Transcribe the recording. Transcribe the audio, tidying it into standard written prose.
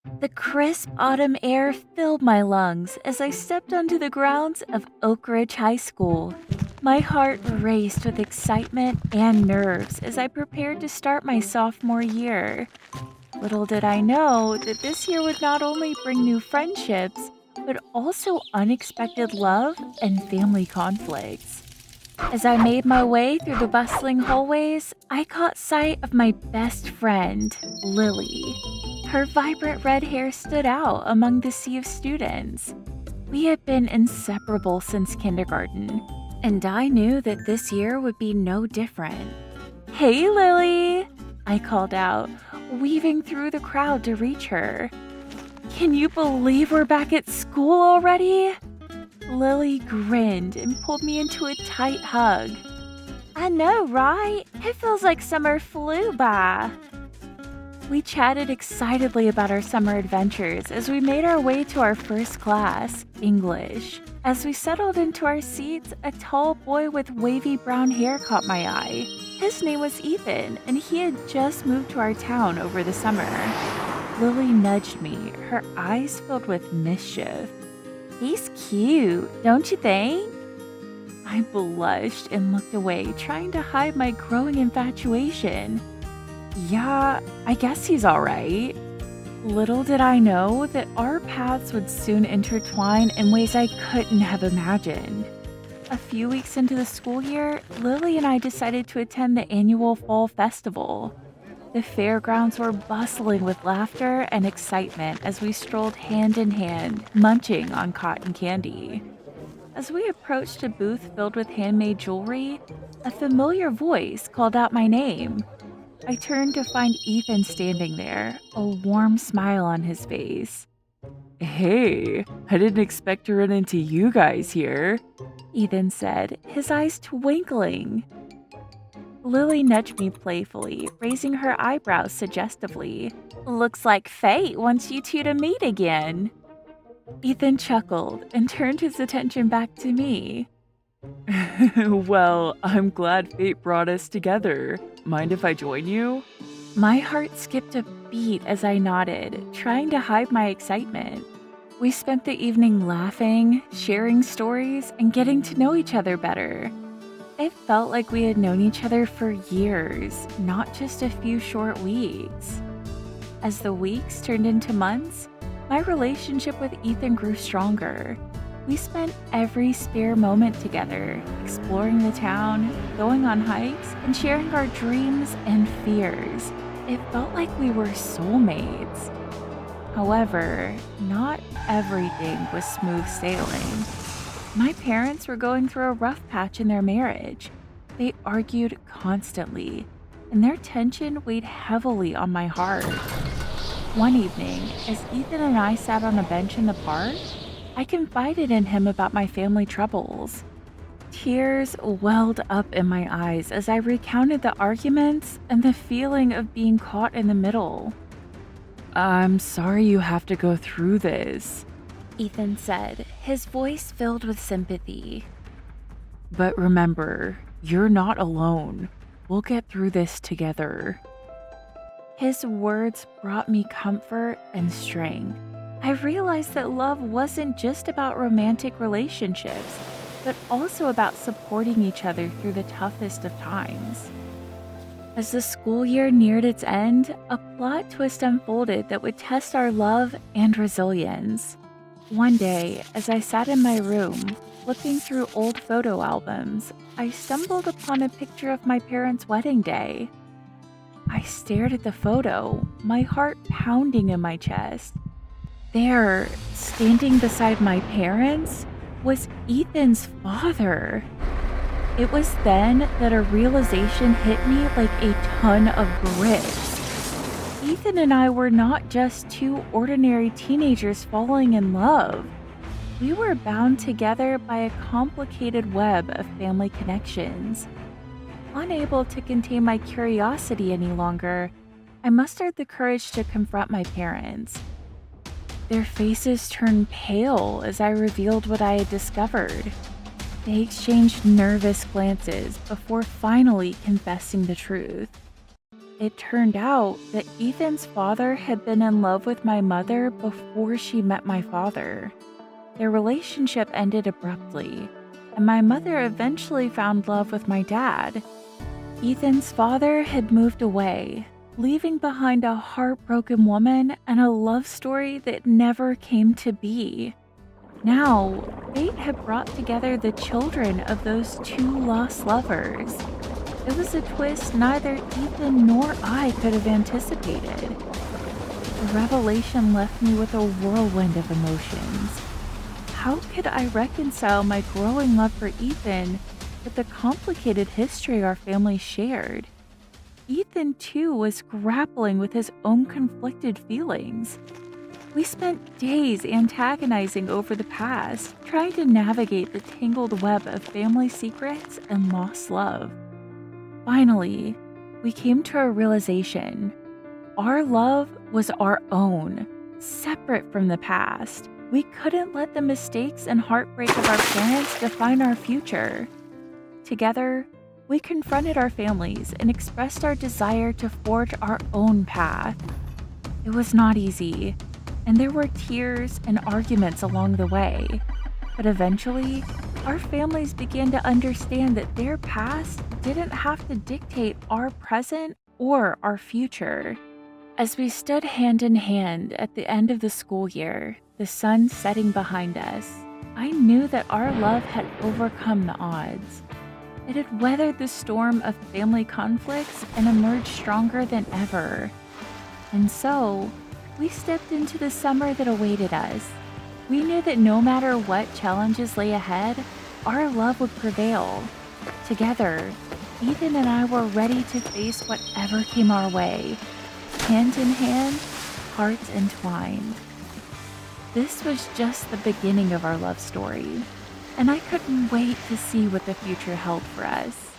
The crisp autumn air filled my lungs as I stepped onto the grounds of Oak Ridge High School. My heart raced with excitement and nerves as I prepared to start my sophomore year. Little did I know that this year would not only bring new friendships, but also unexpected love and family conflicts. As I made my way through the bustling hallways, I caught sight of my best friend, Lily. Her vibrant red hair stood out among the sea of students. We had been inseparable since kindergarten, and I knew that this year would be no different. "Hey, Lily!" I called out, weaving through the crowd to reach her. "Can you believe we're back at school already?" Lily grinned and pulled me into a tight hug. "I know, right? It feels like summer flew by." We chatted excitedly about our summer adventures as we made our way to our first class, English. As we settled into our seats, a tall boy with wavy brown hair caught my eye. His name was Ethan, and he had just moved to our town over the summer. Lily nudged me, her eyes filled with mischief. "He's cute, don't you think?" I blushed and looked away, trying to hide my growing infatuation. "Yeah, I guess he's alright." Little did I know that our paths would soon intertwine in ways I couldn't have imagined. A few weeks into the school year, Lily and I decided to attend the annual fall festival. The fairgrounds were bustling with laughter and excitement as we strolled hand in hand, munching on cotton candy. As we approached a booth filled with handmade jewelry, a familiar voice called out my name. I turned to find Ethan standing there, a warm smile on his face. "Hey, I didn't expect to run into you guys here," Ethan said, his eyes twinkling. Lily nudged me playfully, raising her eyebrows suggestively. "Looks like fate wants you two to meet again." Ethan chuckled and turned his attention back to me. "Well, I'm glad fate brought us together. Mind if I join you?" My heart skipped a beat as I nodded, trying to hide my excitement. We spent the evening laughing, sharing stories, and getting to know each other better. It felt like we had known each other for years, not just a few short weeks. As the weeks turned into months, my relationship with Ethan grew stronger. We spent every spare moment together, exploring the town, going on hikes, and sharing our dreams and fears. It felt like we were soulmates. However, not everything was smooth sailing. My parents were going through a rough patch in their marriage. They argued constantly, and their tension weighed heavily on my heart. One evening, as Ethan and I sat on a bench in the park, I confided in him about my family troubles. Tears welled up in my eyes as I recounted the arguments and the feeling of being caught in the middle. "I'm sorry you have to go through this," Ethan said, his voice filled with sympathy. "But remember, you're not alone. We'll get through this together." His words brought me comfort and strength. I realized that love wasn't just about romantic relationships, but also about supporting each other through the toughest of times. As the school year neared its end, a plot twist unfolded that would test our love and resilience. One day, as I sat in my room, looking through old photo albums, I stumbled upon a picture of my parents' wedding day. I stared at the photo, my heart pounding in my chest. There, standing beside my parents, was Ethan's father. It was then that a realization hit me like a ton of bricks. Ethan and I were not just two ordinary teenagers falling in love. We were bound together by a complicated web of family connections. Unable to contain my curiosity any longer, I mustered the courage to confront my parents. Their faces turned pale as I revealed what I had discovered. They exchanged nervous glances before finally confessing the truth. It turned out that Ethan's father had been in love with my mother before she met my father. Their relationship ended abruptly, and my mother eventually found love with my dad. Ethan's father had moved away, leaving behind a heartbroken woman and a love story that never came to be. Now, fate had brought together the children of those two lost lovers. It was a twist neither Ethan nor I could have anticipated. The revelation left me with a whirlwind of emotions. How could I reconcile my growing love for Ethan with the complicated history our family shared? Ethan, too, was grappling with his own conflicted feelings. We spent days antagonizing over the past, trying to navigate the tangled web of family secrets and lost love. Finally, we came to a realization. Our love was our own, separate from the past. We couldn't let the mistakes and heartbreak of our parents define our future. Together, we confronted our families and expressed our desire to forge our own path. It was not easy, and there were tears and arguments along the way. But eventually, our families began to understand that their past didn't have to dictate our present or our future. As we stood hand in hand at the end of the school year, the sun setting behind us, I knew that our love had overcome the odds. It had weathered the storm of family conflicts and emerged stronger than ever. And so, we stepped into the summer that awaited us. We knew that no matter what challenges lay ahead, our love would prevail. Together, Ethan and I were ready to face whatever came our way, hand in hand, hearts entwined. This was just the beginning of our love story, and I couldn't wait to see what the future held for us.